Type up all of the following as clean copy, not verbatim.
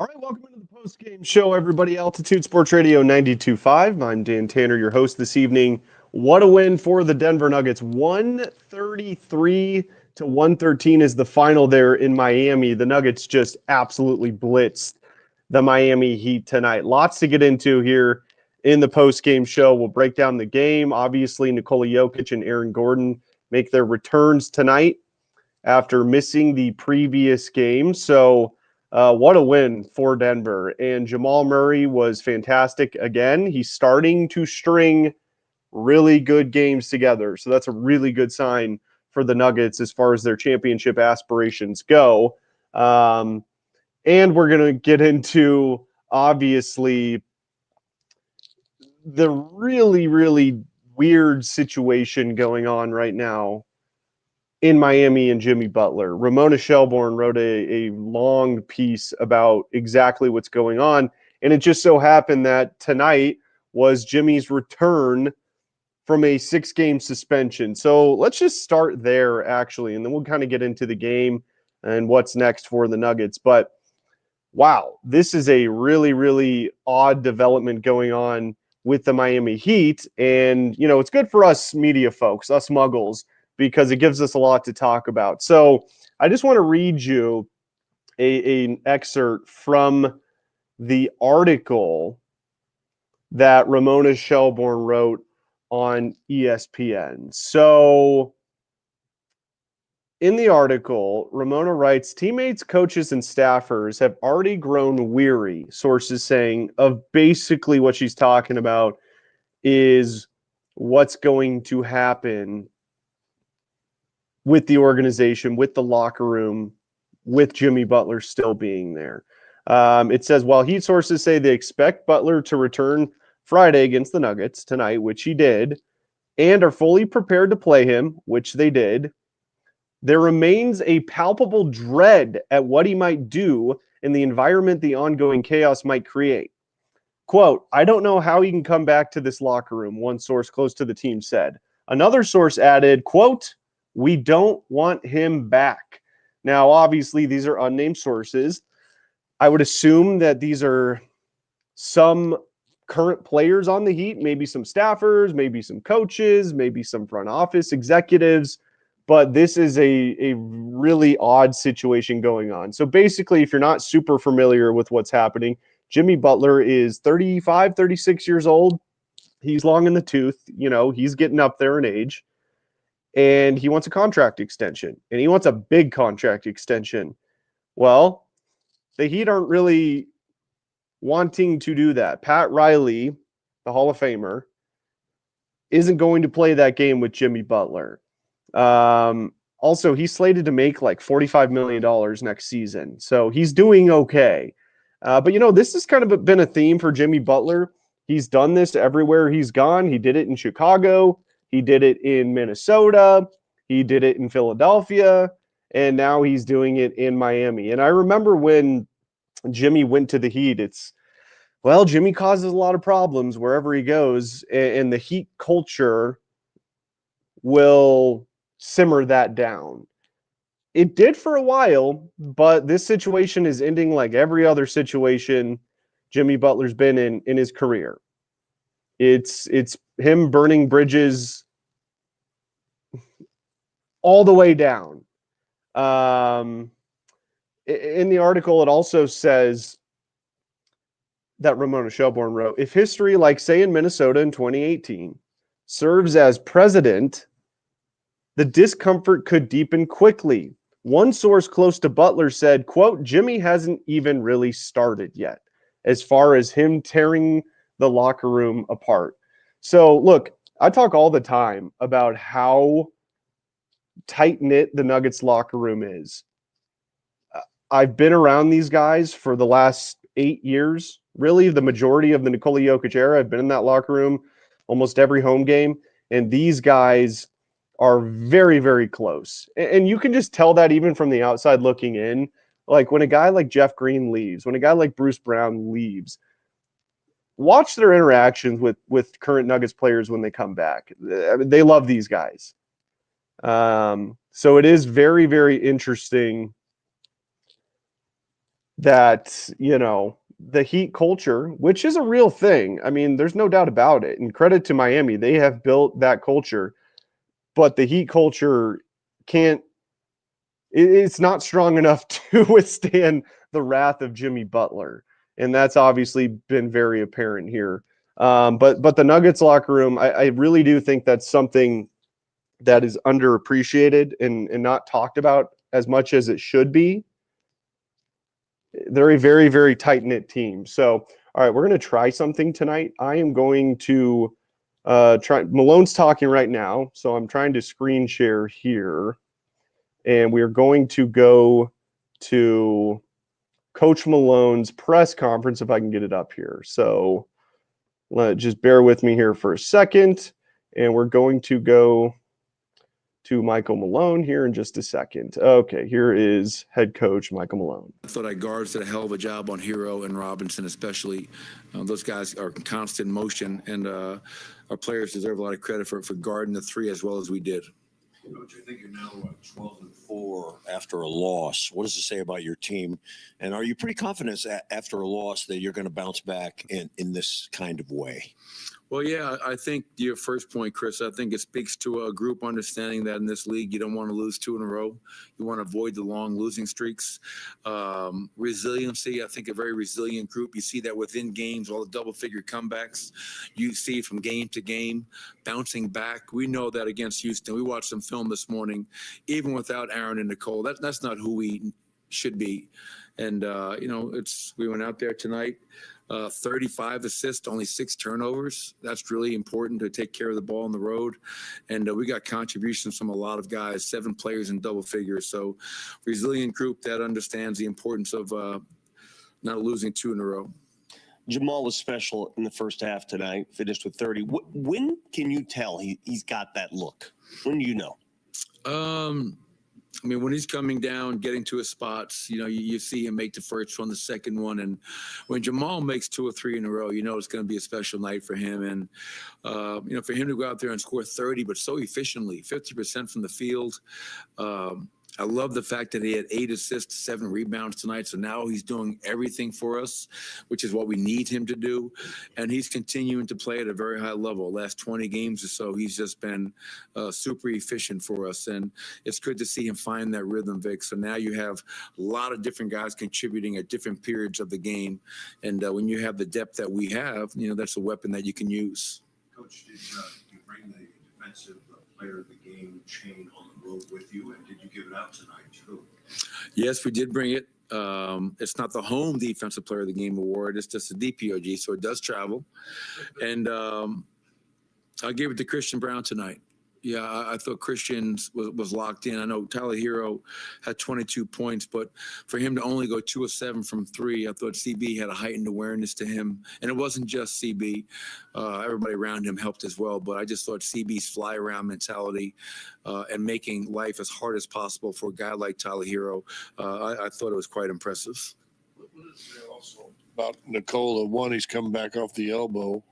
All right, welcome into the post-game show, everybody. Altitude Sports Radio 92.5. I'm Dan Tanner, your host this evening. What a win for the Denver Nuggets. 133 to 113 is the final there in Miami. The Nuggets just absolutely blitzed the Miami Heat tonight. Lots to get into here in the post-game show. We'll break down the game. Obviously, Nikola Jokic and Aaron Gordon make their returns tonight after missing the previous game. So, what a win for Denver. And Jamal Murray was fantastic again. He's starting to string really good games together. So that's a really good sign for the Nuggets as far as their championship aspirations go. And we're going to get into, obviously, the really, really weird situation going on right now in Miami and Jimmy Butler. Ramona Shelburne wrote a long piece about exactly what's going on. And it just so happened that tonight was Jimmy's return from a 6-game suspension. So let's just start there, actually, and then we'll kind of get into the game and what's next for the Nuggets. But wow, this is a really, really odd development going on with the Miami Heat. And, you know, it's good for us media folks, us muggles, because it gives us a lot to talk about. So I just want to read you an excerpt from the article that Ramona Shelburne wrote on ESPN. So in the article, Ramona writes, teammates, coaches, and staffers have already grown weary, sources saying, of basically what she's talking about is what's going to happen with the organization, with the locker room, with Jimmy Butler still being there. It says, while Heat sources say they expect Butler to return Friday against the Nuggets tonight, which he did, and are fully prepared to play him, which they did, there remains a palpable dread at what he might do in the environment the ongoing chaos might create. Quote, I don't know how he can come back to this locker room, one source close to the team said. Another source added, quote, we don't want him back. Now, obviously, these are unnamed sources. I would assume that these are some current players on the Heat, maybe some staffers, maybe some coaches, maybe some front office executives. But this is a really odd situation going on. So basically, if you're not super familiar with what's happening, Jimmy Butler is 35, 36 years old. He's long in the tooth. You know, he's getting up there in age. And he wants a contract extension. And he wants a big contract extension. Well, the Heat aren't really wanting to do that. Pat Riley, the Hall of Famer, isn't going to play that game with Jimmy Butler. Also, he's slated to make like $45 million next season. So he's doing okay. But, you know, this has kind of been a theme for Jimmy Butler. He's done this everywhere he's gone. He did it in Chicago. He did it in Minnesota. He did it in Philadelphia. And now he's doing it in Miami. And I remember when Jimmy went to the Heat, well, Jimmy causes a lot of problems wherever he goes. And the Heat culture will simmer that down. It did for a while, but this situation is ending like every other situation Jimmy Butler's been in his career. It's him burning bridges all the way down. In the article, it also says that Ramona Shelburne wrote, if history, like say in Minnesota in 2018, serves as precedent, the discomfort could deepen quickly. One source close to Butler said, quote, Jimmy hasn't even really started yet as far as him tearing the locker room apart. So, look, I talk all the time about how tight-knit the Nuggets locker room is. I've been around these guys for the last 8 years. Really, the majority of the Nikola Jokic era, I've been in that locker room almost every home game. And these guys are very, very close. And you can just tell that even from the outside looking in. Like when a guy like Jeff Green leaves, when a guy like Bruce Brown leaves, watch their interactions with current Nuggets players when they come back. I mean, they love these guys. So it is very, very interesting that, the Heat culture, which is a real thing. I mean, there's no doubt about it. And credit to Miami, they have built that culture, but the Heat culture can't, it's not strong enough to withstand the wrath of Jimmy Butler. And that's obviously been very apparent here. But the Nuggets locker room, I really do think that's something that is underappreciated and not talked about as much as it should be. They're a very, very tight-knit team. So, all right, we're going to try something tonight. I am going to try. Malone's talking right now, so I'm trying to screen share here. And we're going to go to Coach Malone's press conference if I can get it up here. So just bear with me here for a second. And we're going to go to Michael Malone here in just a second. Okay, here is head coach Michael Malone. I thought our guards did a hell of a job on Hero and Robinson, especially. Those guys are in constant motion, and our players deserve a lot of credit for guarding the three as well as we did. Coach, I think you're now 12-4 after a loss. What does it say about your team? And are you pretty confident after a loss that you're going to bounce back in this kind of way? Well, yeah, I think your first point, Chris, I think it speaks to a group understanding that in this league, you don't want to lose 2 in a row. You want to avoid the long losing streaks. Resiliency, I think a very resilient group. You see that within games, all the double-figure comebacks. You see it from game to game, bouncing back. We know that against Houston. We watched some film this morning, even without Aaron and Nicole. That's not who we should be. And, we went out there tonight. 35 assists, only 6 turnovers. That's really important to take care of the ball on the road. And we got contributions from a lot of guys, 7 players in double figures. So resilient group that understands the importance of not losing 2 in a row. Jamal was special in the first half tonight, finished with 30. When can you tell he's got that look? When do you know? When he's coming down, getting to his spots, you see him make the first one, the second one. And when Jamal makes 2 or 3 in a row, it's going to be a special night for him. And, for him to go out there and score 30, but so efficiently, 50% from the field. I love the fact that he had 8 assists, 7 rebounds tonight. So now he's doing everything for us, which is what we need him to do. And he's continuing to play at a very high level. Last 20 games or so, he's just been super efficient for us. And it's good to see him find that rhythm, Vic. So now you have a lot of different guys contributing at different periods of the game. And when you have the depth that we have, that's a weapon that you can use. Coach, did you bring the defensive player of the game chain on the road with you, and did you give it out tonight too? Yes, we did bring it. It's not the home defensive player of the game award. It's just a DPOG, so it does travel. And I gave it to Christian Brown tonight. Yeah, I thought Christian was locked in. I know Tyler Hero had 22 points, but for him to only go 2 of 7 from 3, I thought CB had a heightened awareness to him. And it wasn't just CB. Everybody around him helped as well. But I just thought CB's fly-around mentality and making life as hard as possible for a guy like Tyler Hero, I thought it was quite impressive. What does it say also about Nikola? One, he's coming back off the elbow.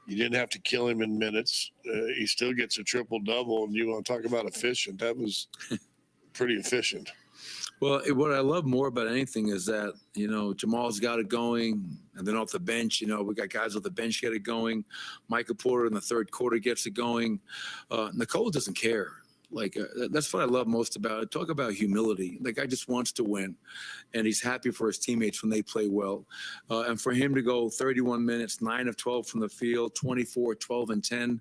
You didn't have to kill him in minutes. He still gets a triple-double, and you want to talk about efficient. That was pretty efficient. Well, what I love more about anything is that, Jamal's got it going, and then off the bench, we got guys off the bench get it going. Michael Porter in the third quarter gets it going. Nicole doesn't care. That's what I love most about it. Talk about humility. The guy just wants to win, and he's happy for his teammates when they play well. And for him to go 31 minutes, 9 of 12 from the field, 24, 12, and 10,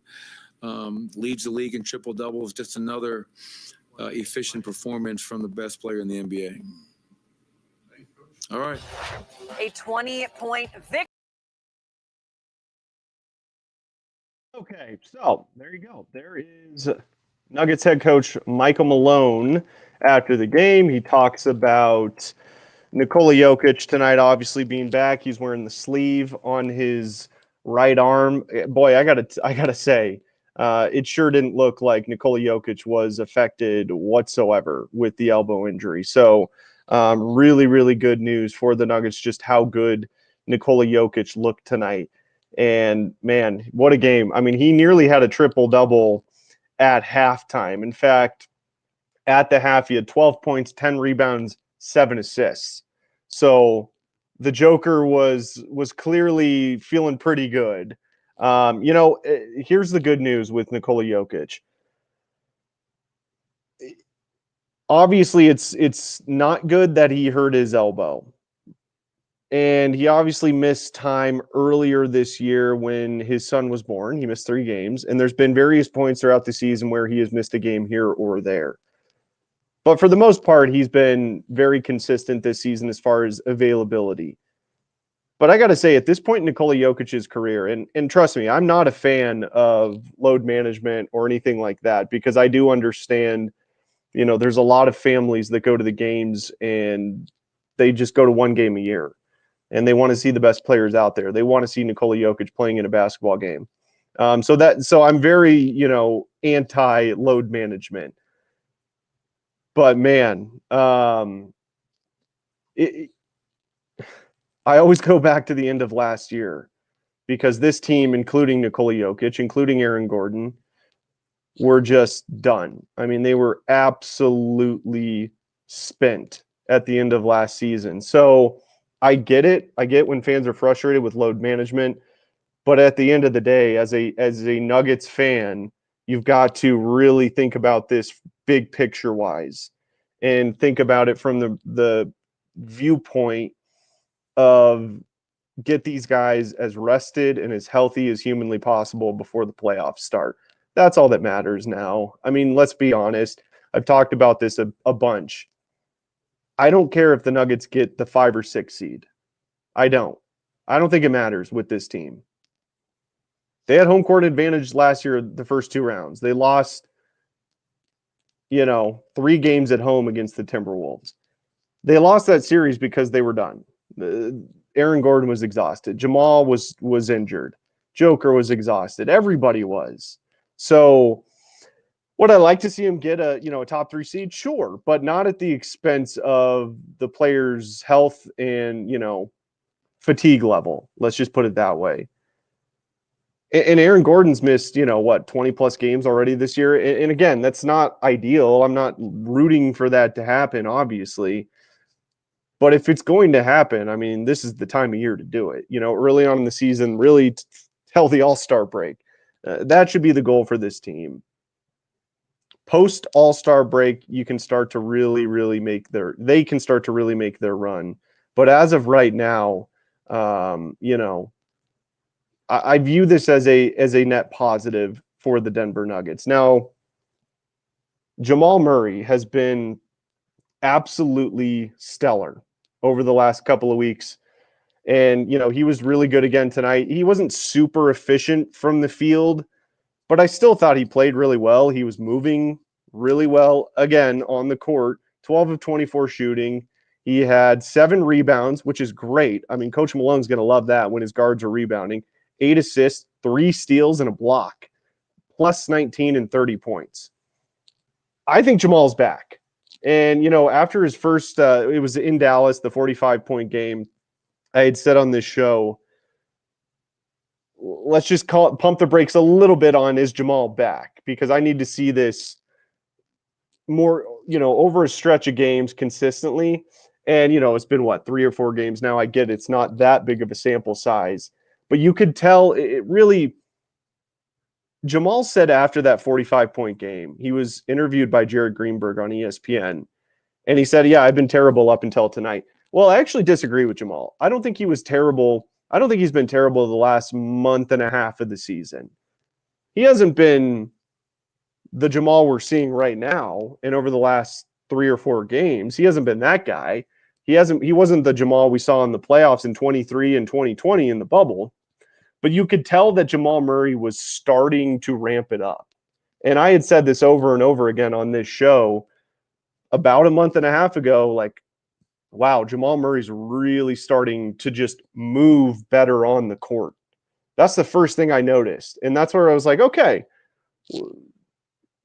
leads the league in triple doubles. Just another efficient performance from the best player in the NBA. All right. A 20-point victory. Okay, so there you go. There is Nuggets head coach Michael Malone after the game. He talks about Nikola Jokic tonight obviously being back. He's wearing the sleeve on his right arm. Boy, I gotta say, it sure didn't look like Nikola Jokic was affected whatsoever with the elbow injury. So really, really good news for the Nuggets, just how good Nikola Jokic looked tonight. And man, what a game. I mean, he nearly had a triple-double at halftime. In fact, at the half, he had 12 points, 10 rebounds, 7 assists. So the Joker was clearly feeling pretty good. Here's the good news with Nikola Jokic. Obviously, it's not good that he hurt his elbow. And he obviously missed time earlier this year when his son was born. He missed 3 games. And there's been various points throughout the season where he has missed a game here or there. But for the most part, he's been very consistent this season as far as availability. But I got to say, at this point in Nikola Jokic's career, and trust me, I'm not a fan of load management or anything like that, because I do understand, there's a lot of families that go to the games and they just go to 1 game a year. And they want to see the best players out there. They want to see Nikola Jokic playing in a basketball game. So I'm very, anti-load management. But man, I always go back to the end of last year, because this team, including Nikola Jokic, including Aaron Gordon, were just done. I mean, they were absolutely spent at the end of last season. So I get it. I get when fans are frustrated with load management, but at the end of the day, as a Nuggets fan, you've got to really think about this big picture wise, and think about it from the viewpoint of get these guys as rested and as healthy as humanly possible before the playoffs start. That's all that matters now. I mean, let's be honest. I've talked about this a bunch. I don't care if the Nuggets get the 5 or 6 seed. I don't think it matters with this team. They had home court advantage last year, the first 2 rounds. They lost, 3 games at home against the Timberwolves. They lost that series because they were done. Aaron Gordon was exhausted. Jamal was injured. Joker was exhausted. Everybody was. So would I like to see him get a top 3 seed? Sure, but not at the expense of the players' health and, fatigue level. Let's just put it that way. And Aaron Gordon's missed, 20 plus games already this year. And again, that's not ideal. I'm not rooting for that to happen, obviously. But if it's going to happen, I mean, this is the time of year to do it. Early on in the season, really tell the All-Star break. That should be the goal for this team. Post All-Star break, you can start to really make their run. But as of right now, I view this as a net positive for the Denver Nuggets. Now, Jamal Murray has been absolutely stellar over the last couple of weeks. And, he was really good again tonight. He wasn't super efficient from the field, but I still thought he played really well. He was moving really well again on the court, 12 of 24 shooting. He had 7 rebounds, which is great. I mean, Coach Malone's going to love that when his guards are rebounding. 8 assists, 3 steals, and a block, plus 19 and 30 points. I think Jamal's back. And, after his first, it was in Dallas, the 45-point game, I had said on this show, let's just pump the brakes a little bit on, is Jamal back? Because I need to see this more, over a stretch of games consistently. And, it's been 3 or 4 games now. I get it's not that big of a sample size, but you could tell it really. Jamal said after that 45-point game, he was interviewed by Jared Greenberg on ESPN, and he said, I've been terrible up until tonight. Well, I actually disagree with Jamal. I don't think he was terrible. I don't think he's been terrible the last month and a half of the season. He hasn't been the Jamal we're seeing right now, and over the last 3 or 4 games, he hasn't been that guy. He wasn't the Jamal we saw in the playoffs in 23 and 2020 in the bubble. But you could tell that Jamal Murray was starting to ramp it up. And I had said this over and over again on this show about a month and a half ago, wow, Jamal Murray's really starting to just move better on the court. That's the first thing I noticed. And that's where I was like, okay,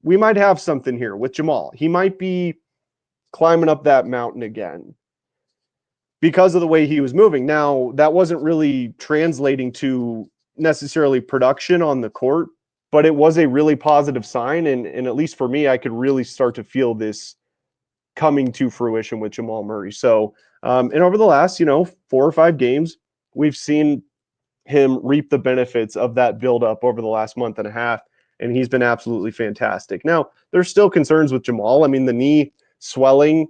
we might have something here with Jamal. He might be climbing up that mountain again because of the way he was moving. Now, that wasn't really translating to necessarily production on the court, but it was a really positive sign. And at least for me, I could really start to feel this coming to fruition with Jamal Murray. So, and over the last, 4 or 5 games, we've seen him reap the benefits of that buildup over the last month and a half, and he's been absolutely fantastic. Now, there's still concerns with Jamal. I mean, the knee swelling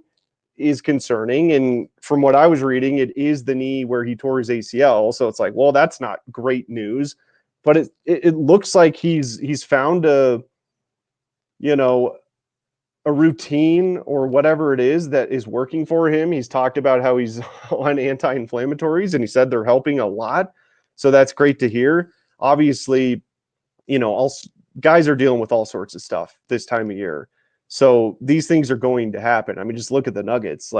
is concerning, and from what I was reading, it is the knee where he tore his ACL. So it's like, well, that's not great news, but it looks like he's found a routine or whatever it is that is working for him. He's talked about how he's on anti-inflammatories, and he said they're helping a lot. So that's great to hear. Obviously, all guys are dealing with all sorts of stuff this time of year. So these things are going to happen. I mean, just look at the Nuggets,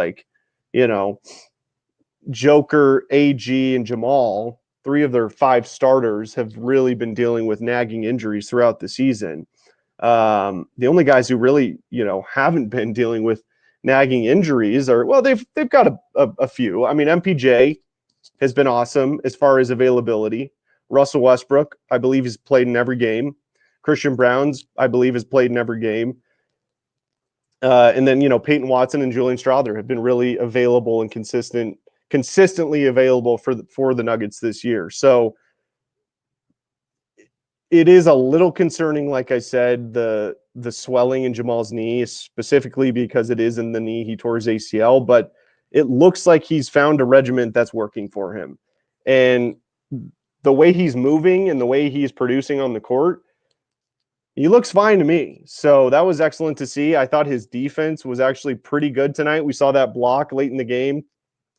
Joker, AG, and Jamal, 3 of their 5 starters have really been dealing with nagging injuries throughout the season. The only guys who really, haven't been dealing with nagging injuries are, well, they've got a few. I mean, MPJ has been awesome as far as availability. Russell Westbrook, I believe, has played in every game. Christian Browns, I believe, has played in every game. And then, Peyton Watson and Julian Strawther have been really available and consistently available for the Nuggets this year. So it is a little concerning, like I said, the swelling in Jamal's knee, specifically because it is in the knee he tore his ACL, but it looks like he's found a regimen that's working for him. And the way he's moving and the way he's producing on the court, he looks fine to me. So that was excellent to see. I thought his defense was actually pretty good tonight. We saw that block late in the game,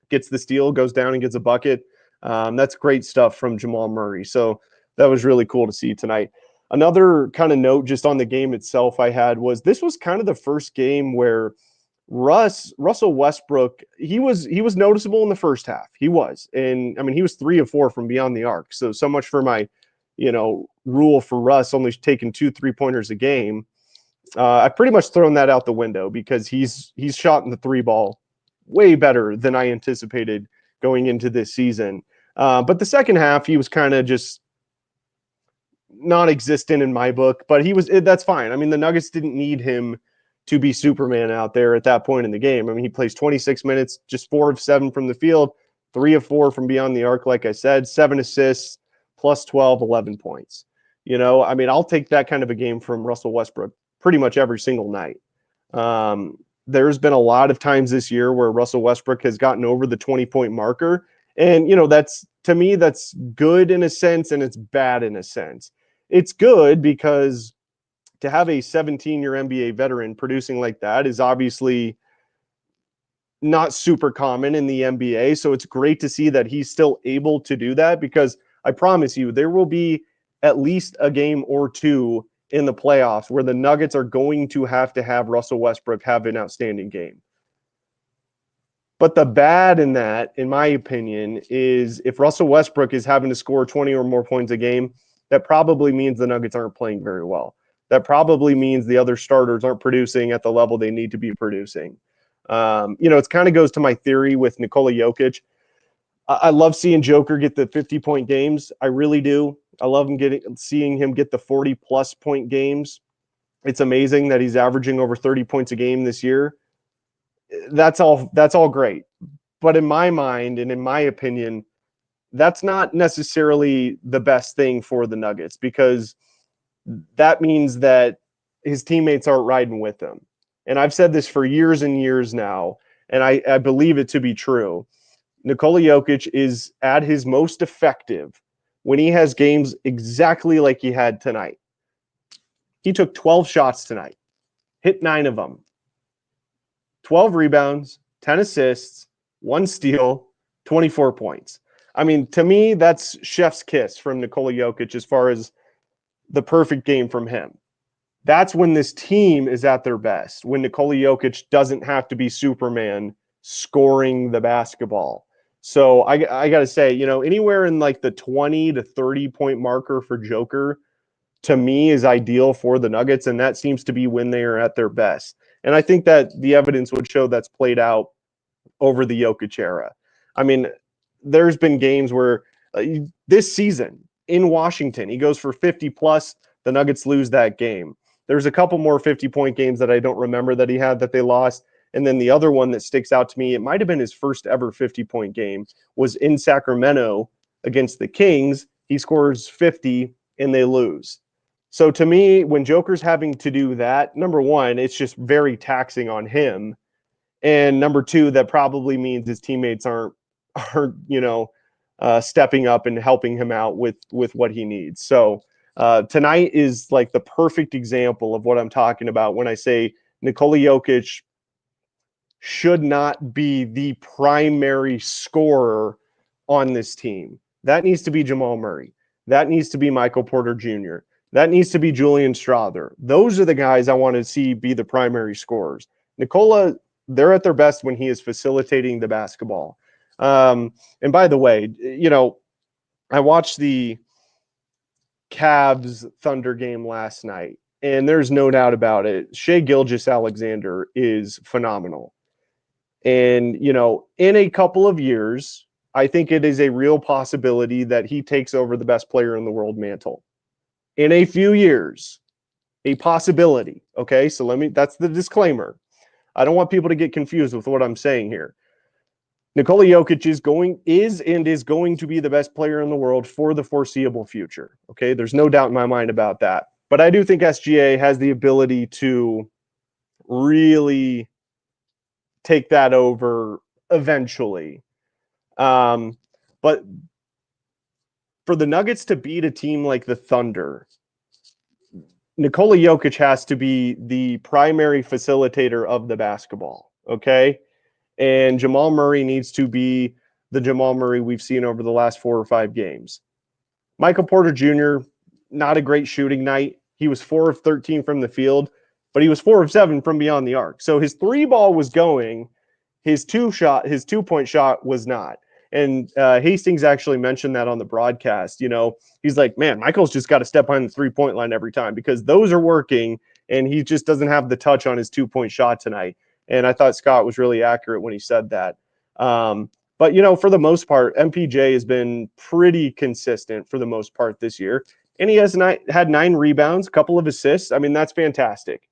gets the steal, goes down and gets a bucket. That's great stuff from Jamal Murray. So that was really cool to see tonight. Another kind of note just on the game itself I had was this was kind of the first game where Russell Westbrook, he was noticeable in the first half. He was. And I mean, he was 3 of 4 from beyond the arc. So much for my, rule for Russ only taking 2 3-pointers a game. I've pretty much thrown that out the window because he's shot in the 3 ball way better than I anticipated going into this season. But the second half, he was kind of just non-existent in my book, but that's fine. I mean, the Nuggets didn't need him to be Superman out there at that point in the game. I mean, he plays 26 minutes, just 4 of 7 from the field, 3 of 4 from beyond the arc, like I said, 7 assists, plus 12, 11 points. I mean, I'll take that kind of a game from Russell Westbrook pretty much every single night. There's been a lot of times this year where Russell Westbrook has gotten over the 20-point marker. And, that's, to me, that's good in a sense, and it's bad in a sense. It's good because to have a 17-year NBA veteran producing like that is obviously not super common in the NBA. So it's great to see that he's still able to do that, because I promise you there will be at least a game or 2 in the playoffs where the Nuggets are going to have Russell Westbrook have an outstanding game. But the bad in that, in my opinion, is if Russell Westbrook is having to score 20 or more points a game, that probably means the Nuggets aren't playing very well. That probably means the other starters aren't producing at the level they need to be producing. It kind of goes to my theory with Nikola Jokic. I love seeing Joker get the 50-point games. I really do. I love seeing him get the 40-plus point games. It's amazing that he's averaging over 30 points a game this year. That's all great. But in my mind and in my opinion, that's not necessarily the best thing for the Nuggets, because that means that his teammates aren't riding with him. And I've said this for years and years now, and I believe it to be true. Nikola Jokic is at his most effective when he has games exactly like he had tonight. He took 12 shots tonight, hit 9 of them, 12 rebounds, 10 assists, 1 steal, 24 points. I mean, to me, that's chef's kiss from Nikola Jokic as far as the perfect game from him. That's when this team is at their best, when Nikola Jokic doesn't have to be Superman scoring the basketball. So I got to say, anywhere in like the 20 to 30 point marker for Joker, to me, is ideal for the Nuggets. And that seems to be when they are at their best. And I think that the evidence would show that's played out over the Jokic era. I mean, there's been games where this season in Washington, he goes for 50 plus, the Nuggets lose that game. There's a couple more 50-point games that I don't remember that he had that they lost. And then the other one that sticks out to me, it might have been his first ever 50-point game, was in Sacramento against the Kings. He scores 50 and they lose. So to me, when Joker's having to do that, number one, it's just very taxing on him. And number two, that probably means his teammates aren't stepping up and helping him out with what he needs. So tonight is like the perfect example of what I'm talking about when I say Nikola Jokic should not be the primary scorer on this team. That needs to be Jamal Murray. That needs to be Michael Porter Jr. That needs to be Julian Strawther. Those are the guys I want to see be the primary scorers. Nikola, they're at their best when he is facilitating the basketball. And by the way, I watched the Cavs Thunder game last night, and there's no doubt about it. Shai Gilgeous-Alexander is phenomenal. And, in a couple of years, I think it is a real possibility that he takes over the best player in the world mantle. In a few years, a possibility. Okay, so that's the disclaimer. I don't want people to get confused with what I'm saying here. Nikola Jokic is going to be the best player in the world for the foreseeable future. Okay, there's no doubt in my mind about that. But I do think SGA has the ability to really take that over eventually. But for the Nuggets to beat a team like the Thunder, Nikola Jokic has to be the primary facilitator of the basketball. Okay. And Jamal Murray needs to be the Jamal Murray we've seen over the last 4 or 5 games. Michael Porter Jr., not a great shooting night. He was 4 of 13 from the field, but he was 4 of 7 from beyond the arc. So his 3-ball was going. His 2-point shot was not. And Hastings actually mentioned that on the broadcast. He's like, man, Michael's just got to step behind the 3-point line every time because those are working, and he just doesn't have the touch on his 2-point shot tonight. And I thought Scott was really accurate when he said that. But, for the most part, MPJ has been pretty consistent for the most part this year. And he has had 9 rebounds, a couple of assists. I mean, that's fantastic.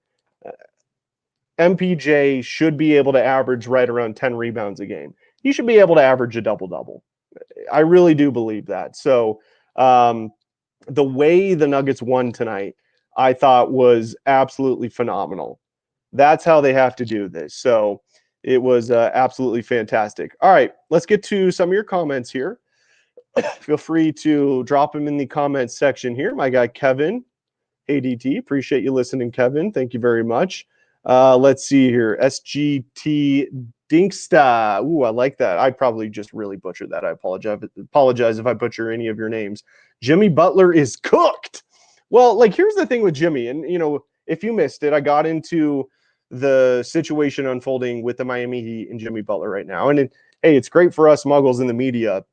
MPJ should be able to average right around 10 rebounds a game. He should be able to average a double-double. I really do believe that. So the way the Nuggets won tonight, I thought was absolutely phenomenal. That's how they have to do this. So it was absolutely fantastic. All right, let's get to some of your comments here. Feel free to drop them in the comments section here. My guy, Kevin, ADT, appreciate you listening, Kevin. Thank you very much. Let's see here. SGT Dinksta. Ooh, I like that. I probably just really butchered that. I apologize if I butcher any of your names. Jimmy Butler is cooked. Well, here's the thing with Jimmy. And, if you missed it, I got into the situation unfolding with the Miami Heat and Jimmy Butler right now. And hey, it's great for us muggles in the media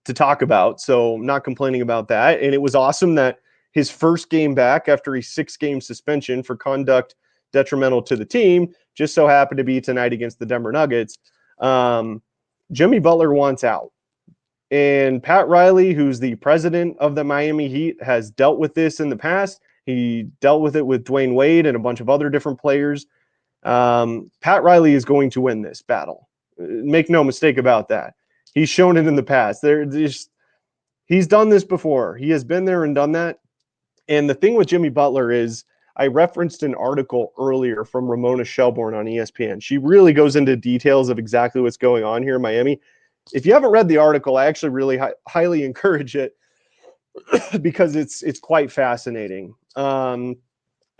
to talk about. So I'm not complaining about that. And it was awesome that his first game back after a 6-game suspension for conduct detrimental to the team just so happened to be tonight against the Denver Nuggets. Jimmy Butler wants out. And Pat Riley, who's the president of the Miami Heat, has dealt with this in the past. He dealt with it with Dwayne Wade and a bunch of other different players. Pat Riley is going to win this battle. Make no mistake about that. He's shown it in the past. He's done this before. He has been there and done that. And the thing with Jimmy Butler is, I referenced an article earlier from Ramona Shelbourne on ESPN. She really goes into details of exactly what's going on here in Miami. If you haven't read the article, I actually really highly encourage it because it's quite fascinating.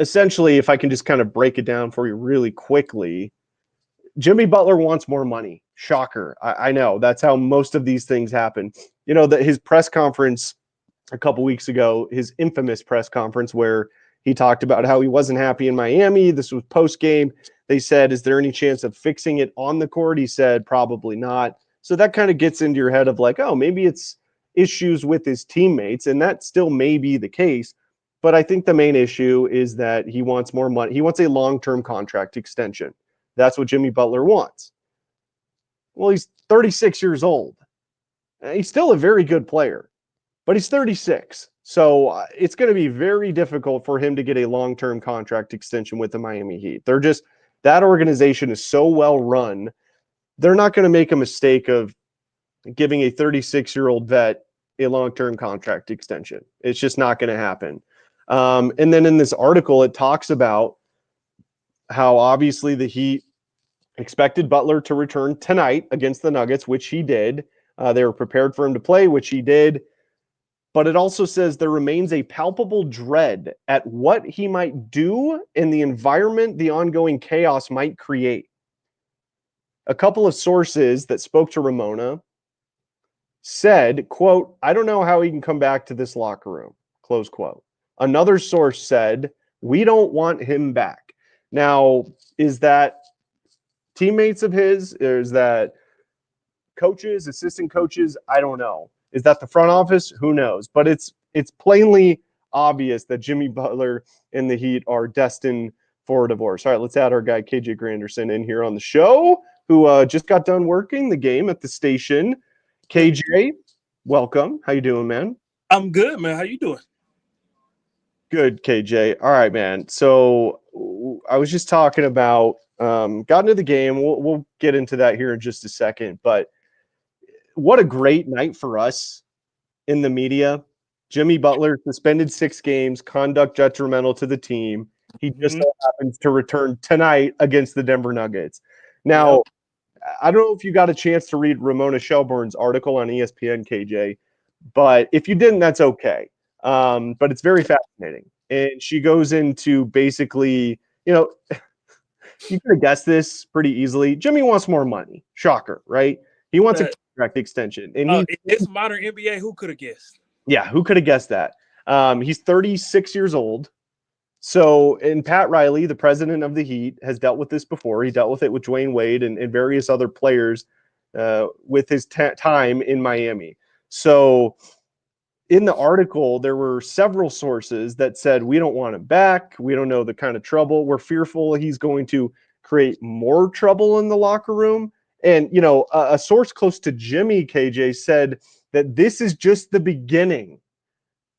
Essentially, if I can just kind of break it down for you really quickly, Jimmy Butler wants more money. Shocker. I know. That's how most of these things happen. His press conference a couple weeks ago, his infamous press conference where he talked about how he wasn't happy in Miami. This was post-game. They said, is there any chance of fixing it on the court? He said, probably not. So that kind of gets into your head of maybe it's issues with his teammates, and that still may be the case. But I think the main issue is that he wants more money. He wants a long-term contract extension. That's what Jimmy Butler wants. Well, he's 36 years old. He's still a very good player, but he's 36. So it's going to be very difficult for him to get a long-term contract extension with the Miami Heat. They're That organization is so well run, they're not going to make a mistake of giving a 36-year-old vet a long-term contract extension. It's just not going to happen. And then in this article, it talks about how obviously the Heat expected Butler to return tonight against the Nuggets, which he did. They were prepared for him to play, which he did. But it also says there remains a palpable dread at what he might do in the environment the ongoing chaos might create. A couple of sources that spoke to Ramona said, quote, "I don't know how he can come back to this locker room," close quote. Another source said, "We don't want him back." Now, is that teammates of his? Or is that coaches, assistant coaches? I don't know. Is that the front office? Who knows? But it's plainly obvious that Jimmy Butler and the Heat are destined for a divorce. All right, let's add our guy KJ Granderson in here on the show, who just got done working the game at the station. KJ, welcome. How you doing, man? I'm good, man. How you doing? Good, KJ. All right, man. So I was just talking about got into the game. We'll get into that here in just a second. But what a great night for us in the media. Jimmy Butler suspended 6 games, conduct detrimental to the team. He just so happens to return tonight against the Denver Nuggets. Now, I don't know if you got a chance to read Ramona Shelburne's article on ESPN, KJ, but if you didn't, that's okay. But it's very fascinating. And she goes into basically, you could have guessed this pretty easily. Jimmy wants more money. Shocker, right? He wants a contract extension. And it's modern NBA. Who could have guessed? Yeah, who could have guessed that? He's 36 years old. So, and Pat Riley, the president of the Heat, has dealt with this before. He dealt with it with Dwayne Wade and various other players with his time in Miami. So, in the article, there were several sources that said, we don't want him back. We don't know the kind of trouble. We're fearful he's going to create more trouble in the locker room. And, a source close to Jimmy, KJ, said that this is just the beginning.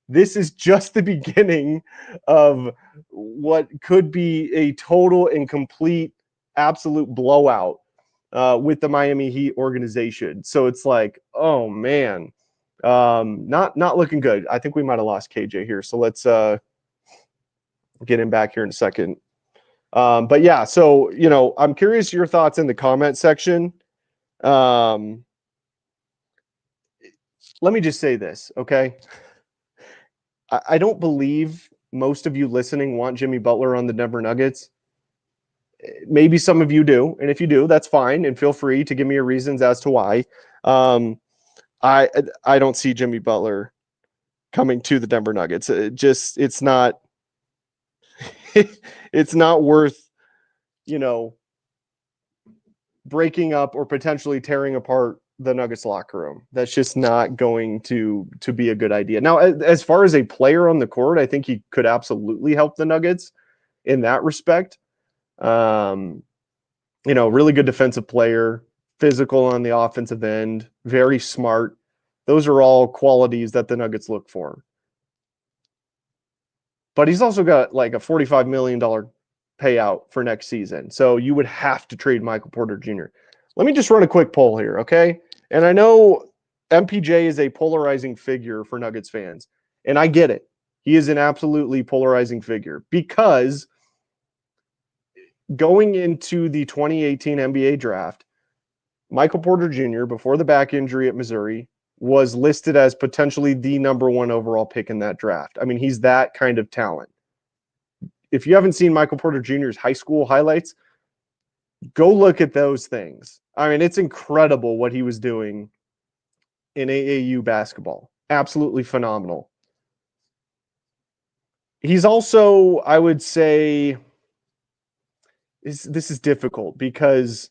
This is just the beginning of what could be a total and complete absolute blowout with the Miami Heat organization. So it's like, oh man, not looking good. I think we might have lost KJ here. So let's get him back here in a second. But yeah, so I'm curious your thoughts in the comment section. Let me just say this, okay? I don't believe most of you listening want Jimmy Butler on the Denver Nuggets. Maybe some of you do, and if you do, that's fine, and feel free to give me your reasons as to why. I don't see Jimmy Butler coming to the Denver Nuggets. It's not it's not worth, breaking up or potentially tearing apart the Nuggets locker room. That's just not going to be a good idea. Now, as far as a player on the court, I think he could absolutely help the Nuggets in that respect. Really good defensive player, physical on the offensive end, very smart. Those are all qualities that the Nuggets look for. But he's also got like a $45 million payout for next season. So you would have to trade Michael Porter Jr. Let me just run a quick poll here, okay? And I know MPJ is a polarizing figure for Nuggets fans, and I get it. He is an absolutely polarizing figure because going into the 2018 NBA draft, Michael Porter Jr., before the back injury at Missouri, was listed as potentially the number 1 overall pick in that draft. I mean, he's that kind of talent. If you haven't seen Michael Porter Jr.'s high school highlights, go look at those things. I mean, it's incredible what he was doing in AAU basketball. Absolutely phenomenal. He's also, I would say, this is difficult because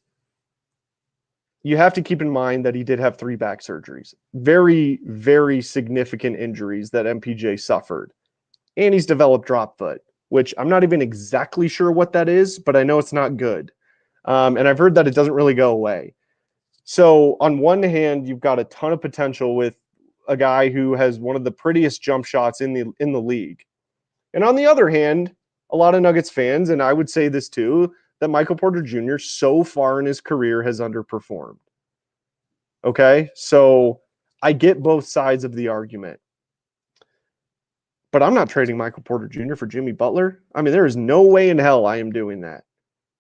you have to keep in mind that he did have 3 back surgeries. Very, very significant injuries that MPJ suffered. And he's developed drop foot, which I'm not even exactly sure what that is, but I know it's not good. And I've heard that it doesn't really go away. So on one hand, you've got a ton of potential with a guy who has one of the prettiest jump shots in the league. And on the other hand, a lot of Nuggets fans, and I would say this too, that Michael Porter Jr. so far in his career has underperformed. Okay, so I get both sides of the argument. But I'm not trading Michael Porter Jr. for Jimmy Butler. I mean, there is no way in hell I am doing that.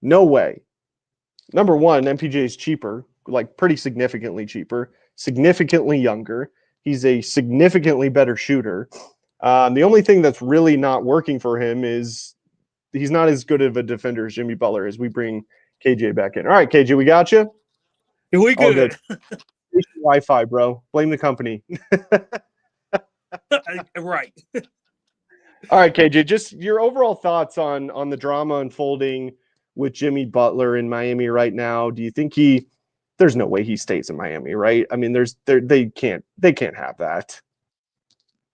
No way. Number one, MPJ is cheaper, like pretty significantly cheaper, significantly younger. He's a significantly better shooter. The only thing that's really not working for him is he's not as good of a defender as Jimmy Butler as we bring KJ back in. All right, KJ, we got you. We All good. good. Wi-Fi, bro. Blame the company. Right. All right, KJ, just your overall thoughts on the drama unfolding with Jimmy Butler in Miami right now. Do you think there's no way he stays in Miami, right? I mean, they can't have that.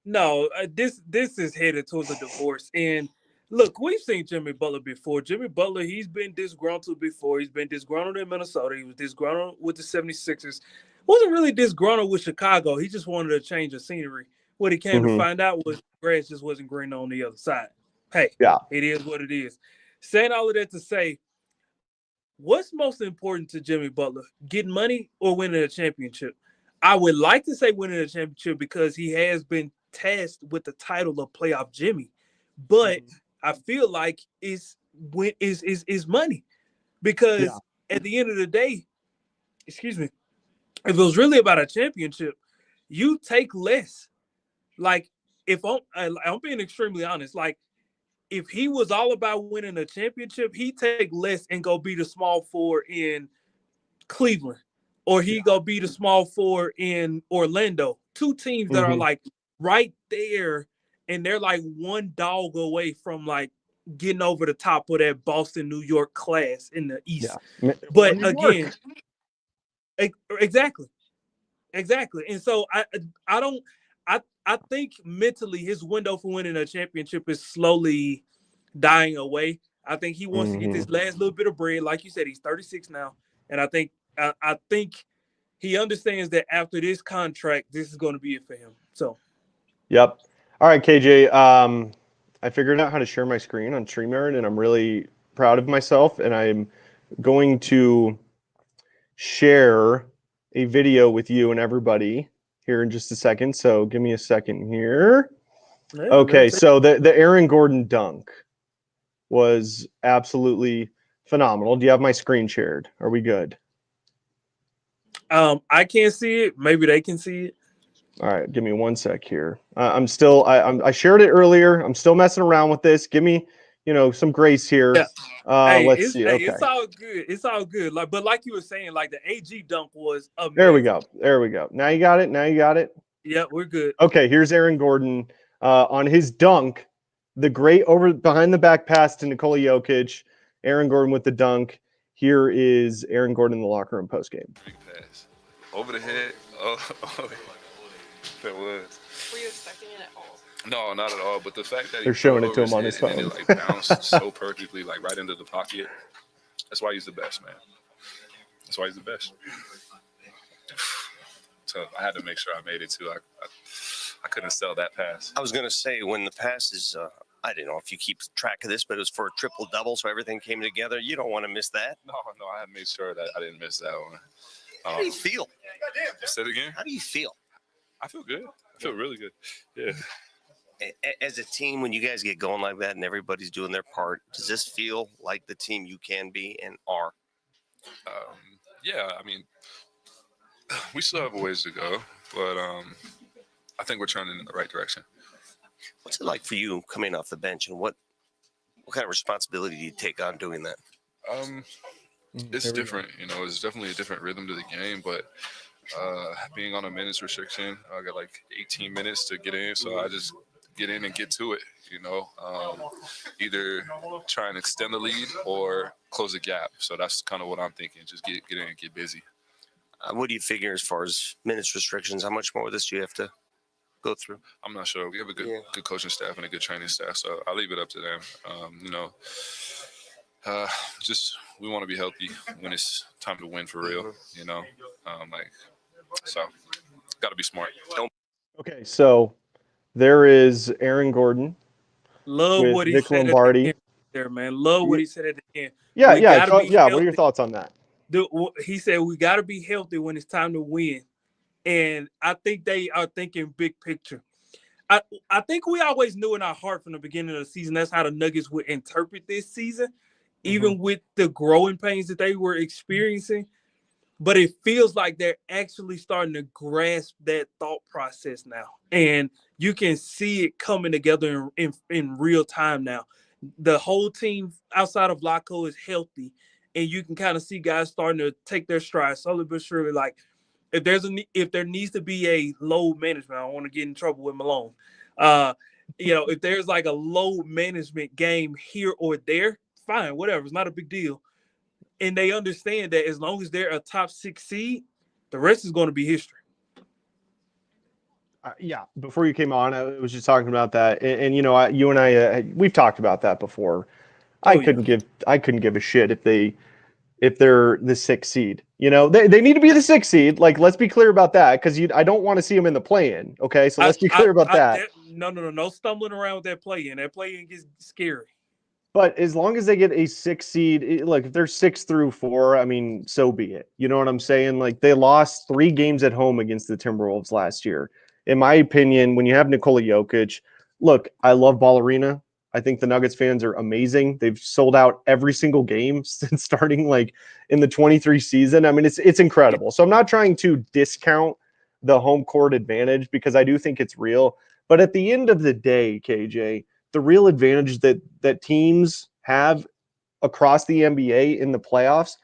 No, this is headed towards a divorce. And look, we've seen Jimmy Butler before. Jimmy Butler, he's been disgruntled before. He's been disgruntled in Minnesota. He was disgruntled with the 76ers. Wasn't really disgruntled with Chicago. He just wanted a change of scenery. What he came to find out was the grass just wasn't green on the other side. Hey, yeah, it is what it is. Saying all of that to say, what's most important to Jimmy Butler? Getting money or winning a championship? I would like to say winning a championship because he has been tasked with the title of playoff Jimmy. But I feel like it's money. Because at the end of the day, excuse me, if it was really about a championship, you take less. Like, if I'm being extremely honest, like, if he was all about winning a championship, he'd take less and go be the small forward in Cleveland, or he go be the small forward in Orlando. Two teams that are like right there, and they're like one dog away from like getting over the top of that Boston, New York class in the East. Yeah. But again, exactly. And so I think mentally his window for winning a championship is slowly dying away. I think he wants to get this last little bit of bread. Like you said, he's 36 now. And I think he understands that after this contract, this is going to be it for him. So, yep. All right, KJ. I figured out how to share my screen on StreamYard, and I'm really proud of myself. And I'm going to share a video with you and everybody here in just a second. So give me a second here. Okay, so the Aaron Gordon dunk was absolutely phenomenal. Do you have my screen shared? Are we good? I can't see it. Maybe they can see it. All right, give me 1 sec here. I shared it earlier. I'm still messing around with this. Give me, some grace here. Yeah. Let's see. Okay. It's all good. It's all good. But like you were saying, like the AG dunk was amazing. There we go. Now you got it. Yeah, we're good. Okay, here's Aaron Gordon on his dunk. The great behind the back pass to Nikola Jokic. Aaron Gordon with the dunk. Here is Aaron Gordon in the locker room postgame. Big pass. Over the head. Oh, that was. Were you expecting it at all? No, not at all. But the fact that they're showing it to him on his phone. And it bounced so perfectly, right into the pocket. That's why he's the best, man. That's why he's the best. So I had to make sure I made it too. I couldn't sell that pass. I was going to say, when the pass is, I don't know if you keep track of this, but it was for a triple-double, so everything came together. You don't want to miss that. No, I had to make sure that I didn't miss that one. How do you feel? Say it again? How do you feel? I feel good. I feel really good. Yeah. As a team, when you guys get going like that and everybody's doing their part, does this feel like the team you can be and are? Yeah, I mean, we still have a ways to go, but I think we're trending in the right direction. What's it like for you coming off the bench, and what kind of responsibility do you take on doing that? It's different, it's definitely a different rhythm to the game, but being on a minutes restriction, I got like 18 minutes to get in, so I just get in and get to it, either try and extend the lead or close the gap. So that's kind of what I'm thinking, just get in and get busy. What do you figure as far as minutes restrictions? How much more of this do you have to go through? I'm not sure. We have a good coaching staff and a good training staff, so I'll leave it up to them. We want to be healthy when it's time to win for real, so got to be smart. Okay, so there is Aaron Gordon Love with what he Nick said. Lombardi there, man. Love what he said at the end. Yeah, We yeah, gotta be yeah. What are healthy. your thoughts on that? He said we gotta be healthy when it's time to win. And I think they are thinking big picture. I think we always knew in our heart from the beginning of the season that's how the Nuggets would interpret this season, even with the growing pains that they were experiencing. But it feels like they're actually starting to grasp that thought process now. And you can see it coming together in real time now. The whole team outside of Laco is healthy. And you can kind of see guys starting to take their stride slowly but surely. Like if there needs to be a load management, I don't want to get in trouble with Malone. If there's like a load management game here or there, fine, whatever. It's not a big deal. And they understand that as long as they're a top 6 seed, the rest is going to be history. Yeah, before you came on, I was just talking about that, and you and I, we've talked about that before. I couldn't give a shit if they're the 6th seed. They need to be the 6th seed. Like, let's be clear about that, because I don't want to see them in the play-in. Okay, so let's be clear about that. No stumbling around with that play-in. That play-in gets scary. But as long as they get a 6 seed, like if they're 6 through 4, I mean, so be it. You know what I'm saying? Like they lost 3 games at home against the Timberwolves last year. In my opinion, when you have Nikola Jokic, look, I love Ball Arena. I think the Nuggets fans are amazing. They've sold out every single game since starting like in the 23 season. I mean, it's incredible. So I'm not trying to discount the home court advantage because I do think it's real. But at the end of the day, KJ, the real advantage that teams have across the NBA in the playoffs,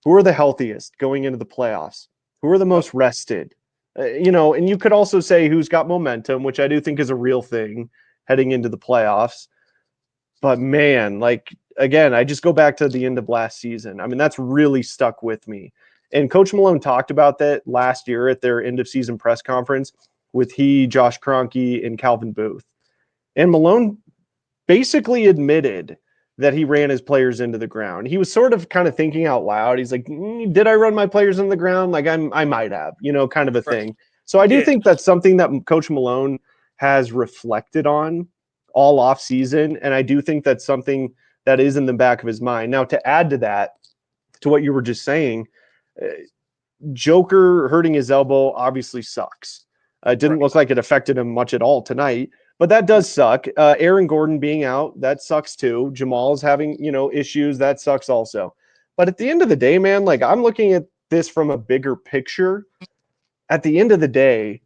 who are the healthiest going into the playoffs? Who are the most rested? And you could also say who's got momentum, which I do think is a real thing heading into the playoffs. But man, like again, I just go back to the end of last season. I mean, that's really stuck with me. And Coach Malone talked about that last year at their end of season press conference with Josh Kroenke, and Calvin Booth. And Malone basically admitted that he ran his players into the ground. He was sort of kind of thinking out loud. He's like, did I run my players into the ground? Like I might have, kind of a thing. So I do think that's something that Coach Malone has reflected on all off season. And I do think that's something that is in the back of his mind. Now, to add to that, to what you were just saying, Joker hurting his elbow obviously sucks. It didn't look like it affected him much at all tonight. But that does suck. Aaron Gordon being out, that sucks too. Jamal's having, issues. That sucks also. But at the end of the day, man, like I'm looking at this from a bigger picture. At the end of the day,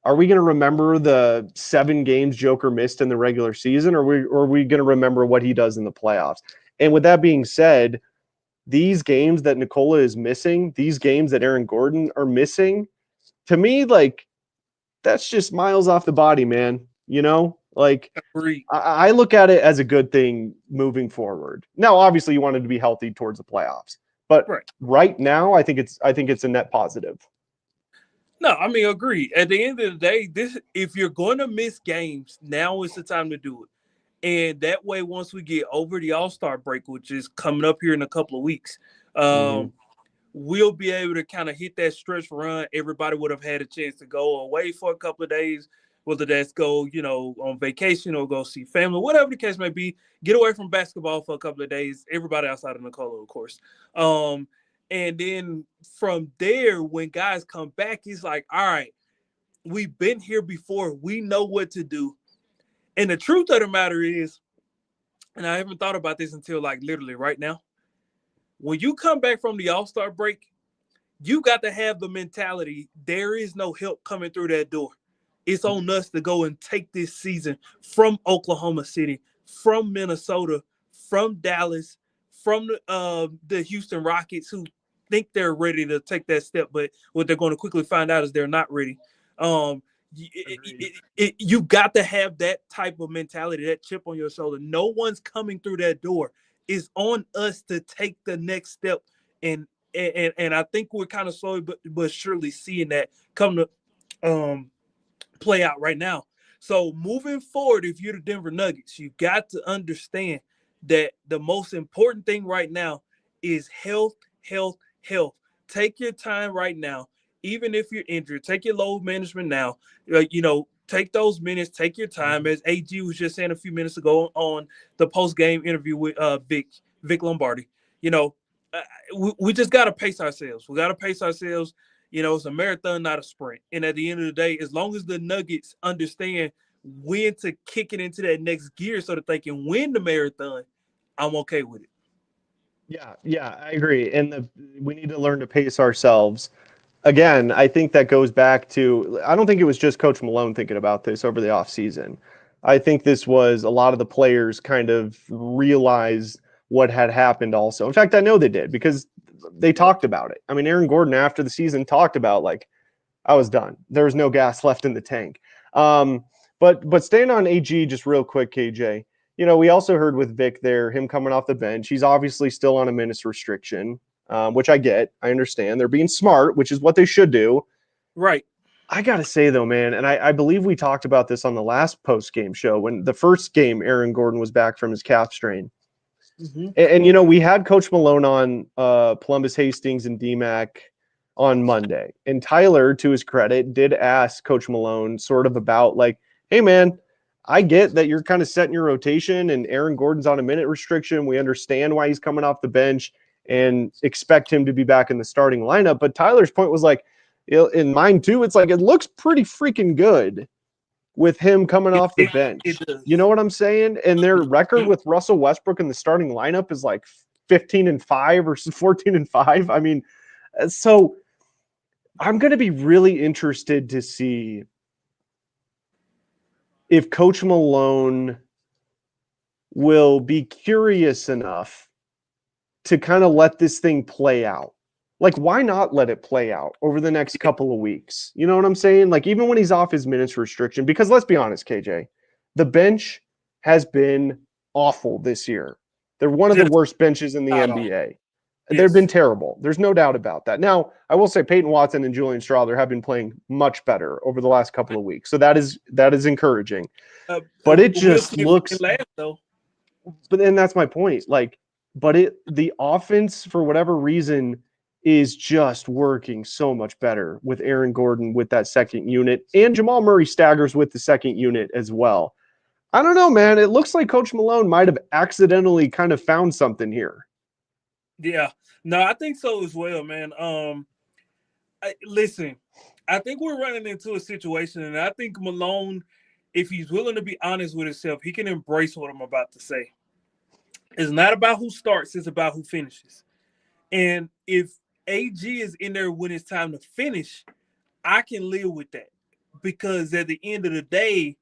are we going to remember the 7 games Joker missed in the regular season, or are we going to remember what he does in the playoffs? And with that being said, these games that Nikola is missing, these games that Aaron Gordon are missing, to me, like that's just miles off the body, man. I look at it as a good thing moving forward. Now, obviously, you wanted to be healthy towards the playoffs, but right now, I think it's a net positive. No, I mean, agreed. At the end of the day, if you're going to miss games, now is the time to do it. And that way, once we get over the All-Star break, which is coming up here in a couple of weeks, we'll be able to kind of hit that stretch run. Everybody would have had a chance to go away for a couple of days, whether that's go, on vacation or go see family, whatever the case may be, get away from basketball for a couple of days, everybody outside of Nikola, of course. And then from there, when guys come back, he's like, all right, we've been here before. We know what to do. And the truth of the matter is, and I haven't thought about this until like literally right now, when you come back from the All-Star break, you got to have the mentality, there is no help coming through that door. It's on us to go and take this season from Oklahoma City, from Minnesota, from Dallas, from the Houston Rockets, who think they're ready to take that step, but what they're going to quickly find out is they're not ready. You got to have that type of mentality, that chip on your shoulder. No one's coming through that door. It's on us to take the next step, and I think we're kind of slowly but surely seeing that come to play out right now. So moving forward, if you're the Denver Nuggets, you got to understand that the most important thing right now is health. Take your time right now. Even if you're injured, take your load management now. take those minutes, take your time. As AG was just saying a few minutes ago on the post-game interview with Vic Lombardi, you know, we just got to pace ourselves. We got to pace ourselves. You know, it's a marathon, not a sprint. And at the end of the day, as long as the Nuggets understand when to kick it into that next gear so that they can win the marathon, I'm okay with it. Yeah, I agree. And we need to learn to pace ourselves. Again, I think that goes back to, I don't think it was just Coach Malone thinking about this over the offseason. I think this was a lot of the players kind of realized what had happened also. In fact, I know they did because they talked about it. I mean, Aaron Gordon after the season talked about, like, I was done. There was no gas left in the tank. But staying on AG just real quick, KJ, you know, we also heard with Vic there, him coming off the bench. He's obviously still on a minutes restriction, which I get. I understand. They're being smart, which is what they should do. Right. I got to say, though, man, and I believe we talked about this on the last post-game show when the first game Aaron Gordon was back from his calf strain. Mm-hmm. And you know, we had Coach Malone on Columbus Hastings and DMAC on Monday. And Tyler, to his credit, did ask Coach Malone sort of about like, hey, man, I get that you're kind of setting your rotation and Aaron Gordon's on a minute restriction. We understand why he's coming off the bench and expect him to be back in the starting lineup. But Tyler's point was like, in mine too, it's like it looks pretty freaking good with him coming off the bench. You know what I'm saying? And their record with Russell Westbrook in the starting lineup is like 15-5 or 14-5. I mean, so I'm going to be really interested to see if Coach Malone will be curious enough to kind of let this thing play out. Like, why not let it play out over the next couple of weeks? You know what I'm saying? Like, even when he's off his minutes restriction, because let's be honest, KJ, the bench has been awful this year. They're one of the worst benches in the NBA. They've been terrible. There's no doubt about that. Now, I will say Peyton Watson and Julian Strawther have been playing much better over the last couple of weeks. So that is encouraging. But it just looks – but then that's my point. Like, but the offense, for whatever reason, is just working so much better with Aaron Gordon with that second unit. And Jamal Murray staggers with the second unit as well. I don't know, man. It looks like Coach Malone might have accidentally kind of found something here. Yeah. No, I think so as well, man. Listen, I think we're running into a situation, and I think Malone, if he's willing to be honest with himself, he can embrace what I'm about to say. It's not about who starts, it's about who finishes. And if AG is in there when it's time to finish, I can live with that. Because at the end of the day,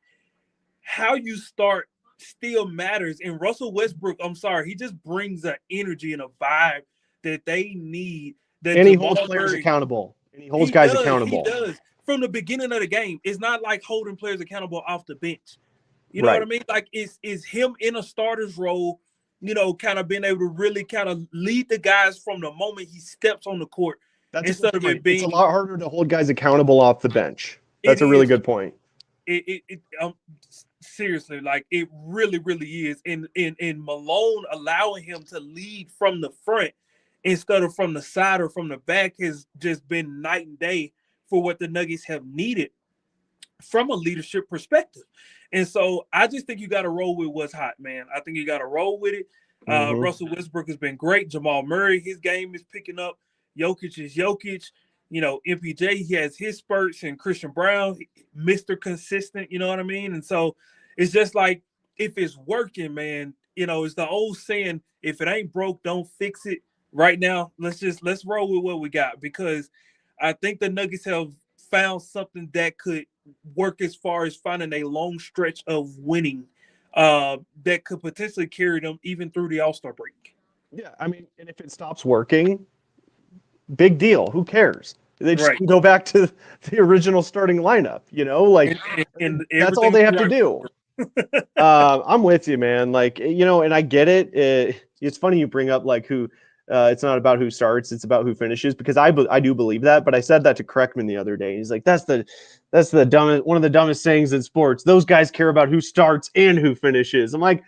how you start still matters. And Russell Westbrook, I'm sorry, he just brings an energy and a vibe that they need. And he holds players accountable. And he holds guys accountable. He does. From the beginning of the game. It's not like holding players accountable off the bench. You know what I mean? Like, it's him in a starter's role, you know, kind of being able to really kind of lead the guys from the moment he steps on the court. That's instead of it being, it's a lot harder to hold guys accountable off the bench. That's a really good point. Seriously, like it really, really is. And Malone allowing him to lead from the front instead of from the side or from the back has just been night and day for what the Nuggets have needed from a leadership perspective. And so I just think you got to roll with what's hot, man. I think you got to roll with it. Russell Westbrook has been great. Jamal Murray, his game is picking up. Jokic is Jokic. You know, MPJ, he has his spurts, and Christian Brown, Mr. Consistent, you know what I mean? And so it's just like, if it's working, man, you know, it's the old saying, if it ain't broke, don't fix it. Right now, let's roll with what we got, because I think the Nuggets have found something that could work as far as finding a long stretch of winning that could potentially carry them even through the All-Star break. Yeah, I mean, and if it stops working, big deal. Who cares? They just go back to the original starting lineup, you know? Like, and that's all they have to do. I'm with you, man. Like, you know, and I get it. It's funny you bring up, like, who it's not about who starts, it's about who finishes, because I do believe that. But I said that to Kreckman the other day. He's like, that's the dumbest, one of the dumbest sayings in sports. Those guys care about who starts and who finishes. I'm like,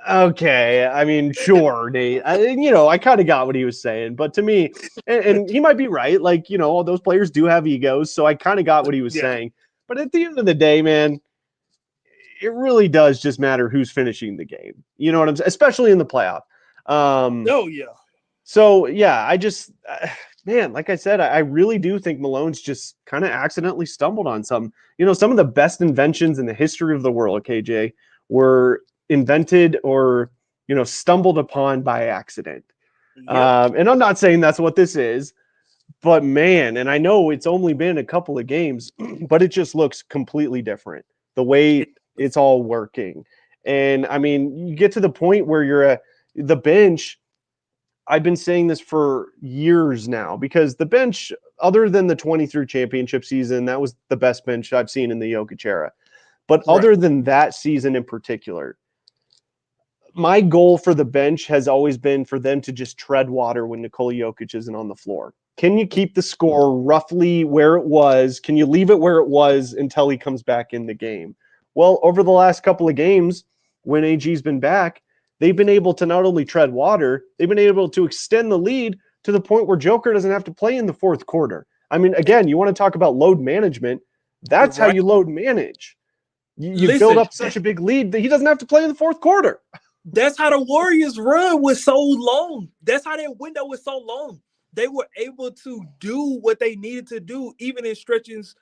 okay, I mean, sure, Nate. I kind of got what he was saying, but to me, and he might be right. Like, you know, those players do have egos, so I kind of got what he was saying. But at the end of the day, man, it really does just matter who's finishing the game. You know what I'm saying? Especially in the playoff. Oh yeah. So yeah, I just, man, like I said, I really do think Malone's just kind of accidentally stumbled on some. You know, some of the best inventions in the history of the world, KJ, were invented or stumbled upon by accident. Yep. And I'm not saying that's what this is, but man, and I know it's only been a couple of games, but it just looks completely different the way it's all working. And I mean, you get to the point where the bench. I've been saying this for years now because the bench, other than the 23 championship season, that was the best bench I've seen in the Jokic era. But other than that season in particular, my goal for the bench has always been for them to just tread water when Nikola Jokic isn't on the floor. Can you keep the score roughly where it was? Can you leave it where it was until he comes back in the game? Well, over the last couple of games, when AG's been back, they've been able to not only tread water, they've been able to extend the lead to the point where Joker doesn't have to play in the fourth quarter. I mean, again, you want to talk about load management. That's how you load manage. You build up such a big lead that he doesn't have to play in the fourth quarter. That's how the Warriors run was so long. That's how their window was so long. They were able to do what they needed to do, even in stretches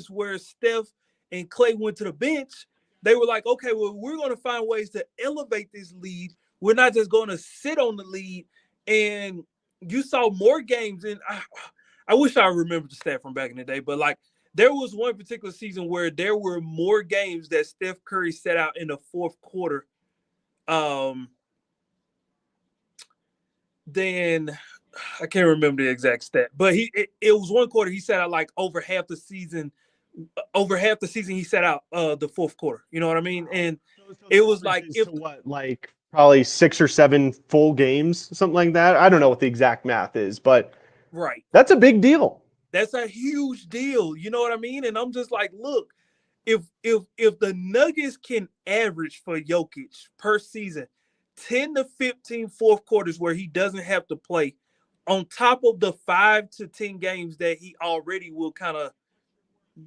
where Steph and Clay went to the bench. They were like, okay, well, we're going to find ways to elevate this lead. We're not just going to sit on the lead. And you saw more games. And I wish I remembered the stat from back in the day, but like there was one particular season where there were more games that Steph Curry set out in the fourth quarter then I can't remember the exact stat, but it was one quarter he sat out like over half the season he sat out the fourth quarter. You know what I mean? And it was like like probably 6 or 7 full games, something like that. I don't know what the exact math is, but that's a big deal. That's a huge deal. You know what I mean? And I'm just like, look, if the Nuggets can average for Jokic per season 10 to 15 fourth quarters where he doesn't have to play, on top of the 5 to 10 games that he already will kind of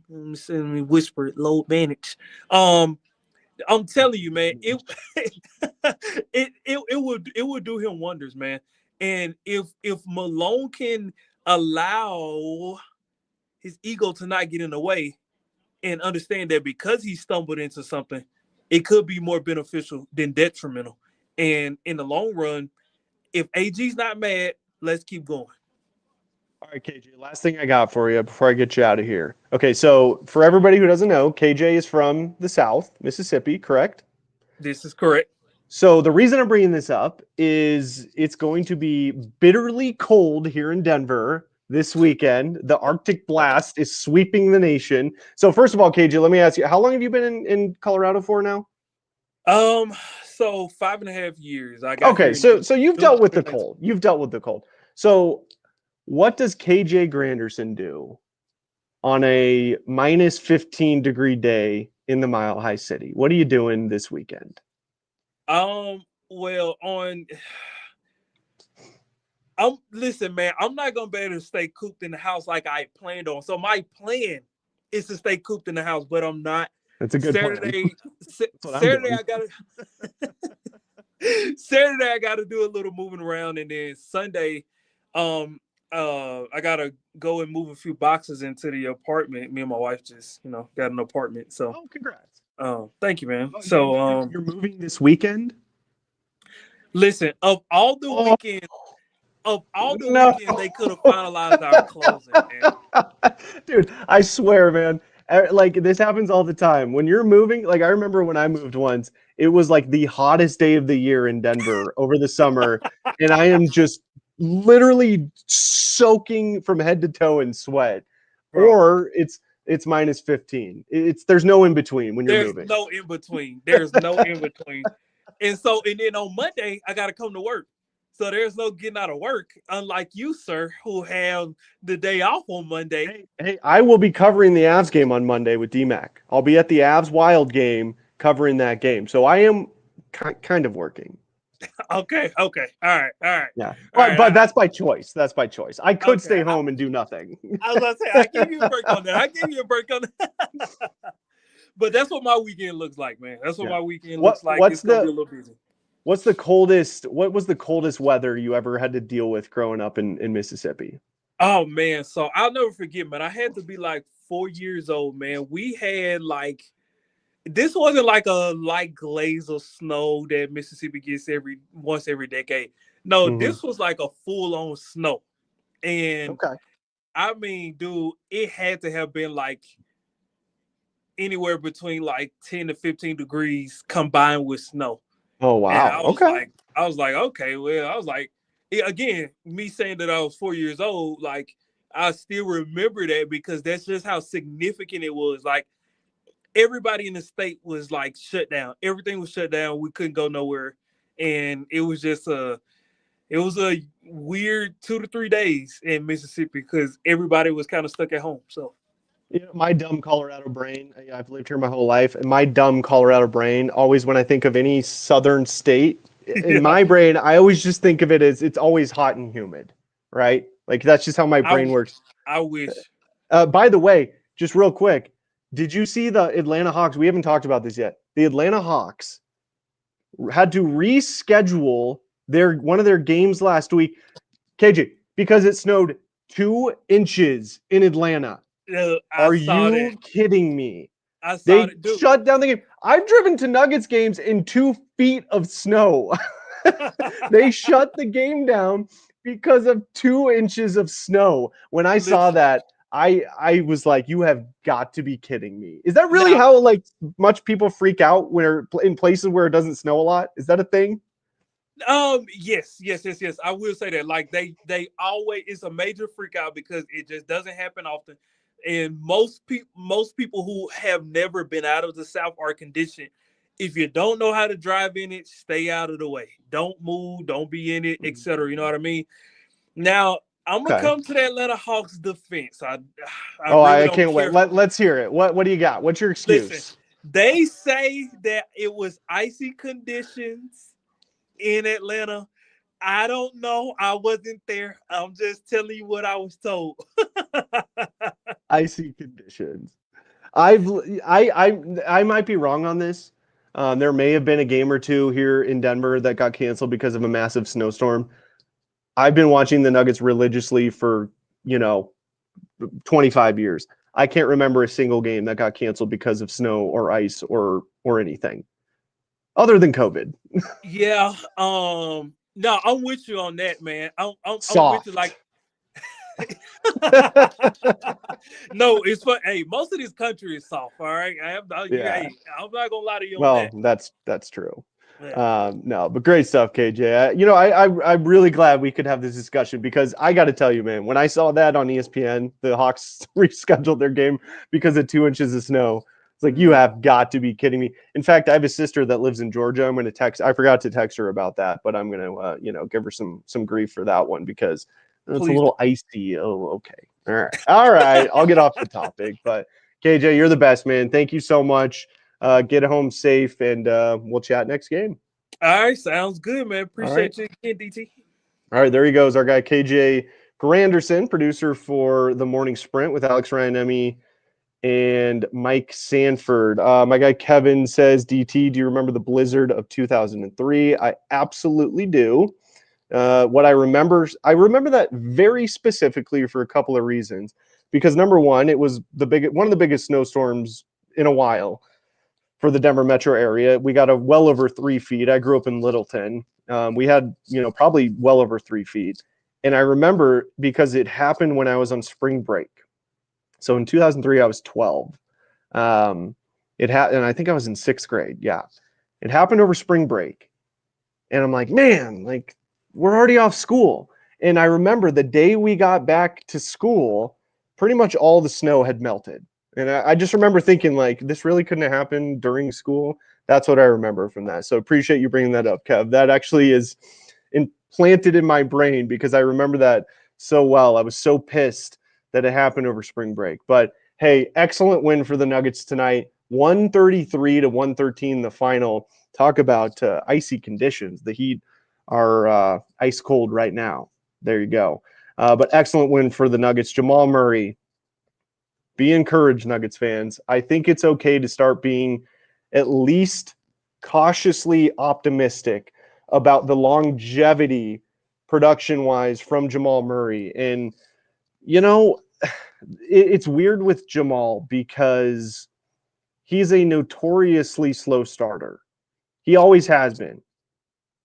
whisper it, load manage. I'm telling you, man, it would do him wonders, man. And if Malone can allow his ego to not get in the way, and understand that because he stumbled into something, it could be more beneficial than detrimental. And in the long run, if AG's not mad, let's keep going. All right, KJ, last thing I got for you before I get you out of here. Okay, so for everybody who doesn't know, KJ is from the South, Mississippi, correct? This is correct. So the reason I'm bringing this up is it's going to be bitterly cold here in Denver this weekend. The Arctic blast is sweeping the nation. So first of all, KJ, let me ask you, how long have you been in Colorado for now? So 5.5 years. So you've dealt with the cold. You've dealt with the cold. So what does KJ Granderson do on a minus 15 degree day in the Mile High City? What are you doing this weekend? Well, listen, man, I'm not gonna be able to stay cooped in the house like I planned on. So my plan is to stay cooped in the house, but I'm not. That's a good Saturday. Saturday, I gotta do a little moving around, and then Sunday, I gotta go and move a few boxes into the apartment. Me and my wife just, got an apartment. So, congrats. Thank you, man. So, you're moving this weekend? Listen, of all the weekends they could have finalized our closing, man. Dude, I swear, man. Like, this happens all the time. When you're moving, like, I remember when I moved once, it was like the hottest day of the year in Denver over the summer. And I am just literally soaking from head to toe in sweat. Bro. Or it's minus 15. There's no in between when you're moving. There's no in between. And then on Monday, I got to come to work. So there's no getting out of work, unlike you, sir, who have the day off on Monday. Hey, I will be covering the Avs game on Monday with DMAC. I'll be at the Avs Wild game covering that game. So I am kind of working. Okay. All right. Yeah, All right. but that's by choice. That's by choice. I could Okay. stay home and do nothing. I was gonna say I give you a break on that. But that's what my weekend looks like, man. That's what Yeah. my weekend looks like. What's It's gonna be the a little busy. what's the coldest? What was the coldest weather you ever had to deal with growing up in Mississippi? Oh man, so I'll never forget, man. I had to be like 4 years old, man. We had like this wasn't like a light glaze of snow that Mississippi gets once every decade. No, Mhm. this was like a full-on snow. And Okay. I mean, dude, it had to have been like anywhere between like 10 to 15 degrees combined with snow. Oh And wow. Okay. I was like, okay, well, I was like, again, me saying that I was 4 years old, like I still remember that because that's just how significant it was. Like everybody in the state was like shut down. Everything was shut down. We couldn't go nowhere. And it was just a weird 2 to 3 days in Mississippi because everybody was kind of stuck at home. So My dumb Colorado brain. I've lived here my whole life, and my dumb Colorado brain always, when I think of any southern state, in my brain, I always just think of it as it's always hot and humid, right? Like that's just how my brain works. I wish. By the way, just real quick, did you see the Atlanta Hawks? We haven't talked about this yet. The Atlanta Hawks had to reschedule one of their games last week, KJ, because it snowed 2 inches in Atlanta. Are you kidding me? I saw They it, dude. shut down the game. I've driven to Nuggets games in 2 feet of snow. They shut the game because of 2 inches of snow. When I saw that, I was like, you have got to be kidding me. Is that really how like much people freak out in places where it doesn't snow a lot? Is that a thing? Yes. I will say that. Like they always, it's a major freak out because it just doesn't happen often. And most people who have never been out of the South are conditioned. If you don't know how to drive in it, stay out of the way. Don't move, don't be in it, etc. You know what I mean? Now, I'm gonna come to the Atlanta Hawks defense. I really don't can't care. wait. Let's hear it. What do you got? What's your excuse? Listen, they say that it was icy conditions in Atlanta. I don't know. I wasn't there. I'm just telling you what I was told. Icy conditions. I might be wrong on this. There may have been a game or two here in Denver that got canceled because of a massive snowstorm. I've been watching the Nuggets religiously for 25 years. I can't remember a single game that got canceled because of snow or ice or anything other than COVID. Yeah. No, I'm with you on that, man. I'm Soft. with you. Like, no, it's for. Hey, most of this country is soft. All right, I'm not gonna lie to you on that. That's true. Yeah. No, but great stuff, KJ. I'm really glad we could have this discussion because I got to tell you, man, when I saw that on ESPN, the Hawks rescheduled their game because of 2 inches of snow. It's like, you have got to be kidding me. In fact, I have a sister that lives in Georgia. I'm going to text. I forgot to text her about that, but I'm going to, give her some grief for that one because it's a little icy. Oh, okay. All right. I'll get off the topic, but KJ, you're the best, man. Thank you so much. Get home safe, and we'll chat next game. All right, sounds good, man. Appreciate you again, DT. All right, there he goes, our guy KJ Granderson, producer for the Morning Sprint with Alex Ryan-Emmy and Mike Sanford. My guy Kevin says, DT, do you remember the blizzard of 2003? I absolutely do. What I remember that very specifically for a couple of reasons. Because number one, it was one of the biggest snowstorms in a while for the Denver metro area. We got well over 3 feet. I grew up in Littleton. We had, probably well over 3 feet. And I remember because it happened when I was on spring break. So in 2003, I was 12. And I think I was in 6th grade. Yeah. It happened over spring break. And I'm like, man, like we're already off school. And I remember the day we got back to school, pretty much all the snow had melted. And I just remember thinking, like, this really couldn't have happened during school. That's what I remember from that. So appreciate you bringing that up, Kev. That actually is implanted in my brain because I remember that so well. I was so pissed that it happened over spring break. But, hey, excellent win for the Nuggets tonight. 133 to 113 the final. Talk about icy conditions. The Heat are ice cold right now. There you go. But excellent win for the Nuggets. Jamal Murray, be encouraged, Nuggets fans. I think it's okay to start being at least cautiously optimistic about the longevity production-wise from Jamal Murray. And, you know, it's weird with Jamal because he's a notoriously slow starter. He always has been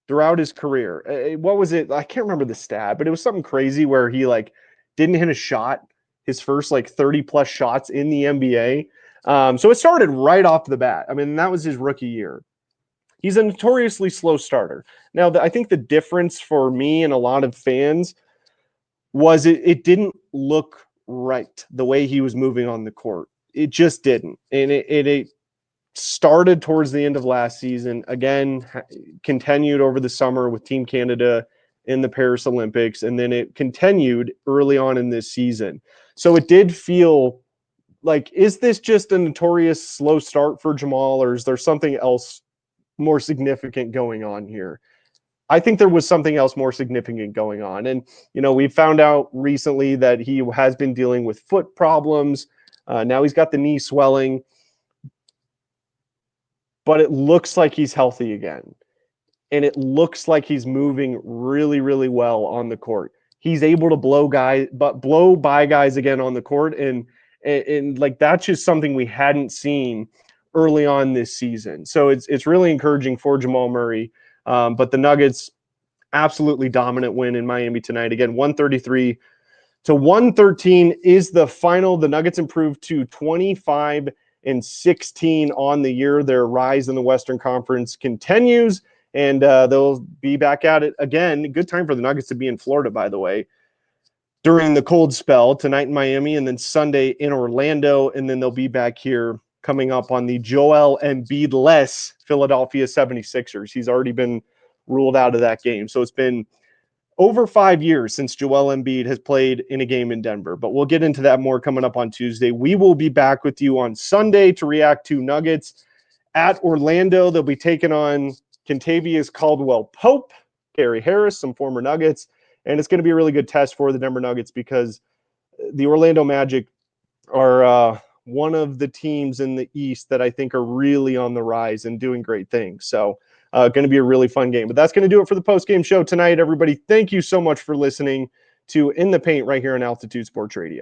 throughout his career. What was it? I can't remember the stat, but it was something crazy where he like didn't hit a shot his first like 30 plus shots in the NBA. So it started right off the bat. I mean, that was his rookie year. He's a notoriously slow starter. Now, I think the difference for me and a lot of fans was it didn't look right the way he was moving on the court. It just didn't. And it started towards the end of last season, again, continued over the summer with Team Canada in the Paris Olympics, and then it continued early on in this season. So it did feel like, is this just a notorious slow start for Jamal, or is there something else more significant going on here? I think there was something else more significant going on. And, you know, we found out recently that he has been dealing with foot problems. Now he's got the knee swelling. But it looks like he's healthy again. And it looks like he's moving really, really well on the court. He's able to blow by guys again on the court. And like, that's just something we hadn't seen early on this season. So it's really encouraging for Jamal Murray. But the Nuggets, absolutely dominant win in Miami tonight. Again, 133 to 113 is the final. The Nuggets improved to 25-16 on the year. Their rise in the Western Conference continues, and they'll be back at it again. Good time for the Nuggets to be in Florida, by the way, during the cold spell tonight in Miami, and then Sunday in Orlando, and then they'll be back here coming up on the Joel Embiid-less Philadelphia 76ers. He's already been ruled out of that game. So it's been over 5 years since Joel Embiid has played in a game in Denver, but we'll get into that more coming up on Tuesday. We will be back with you on Sunday to react to Nuggets at Orlando. They'll be taking on Kentavious Caldwell-Pope, Gary Harris, some former Nuggets, and it's going to be a really good test for the Denver Nuggets because the Orlando Magic are one of the teams in the East that I think are really on the rise and doing great things. So going to be a really fun game. But that's going to do it for the post-game show tonight, everybody. Thank you so much for listening to In the Paint right here on Altitude Sports Radio.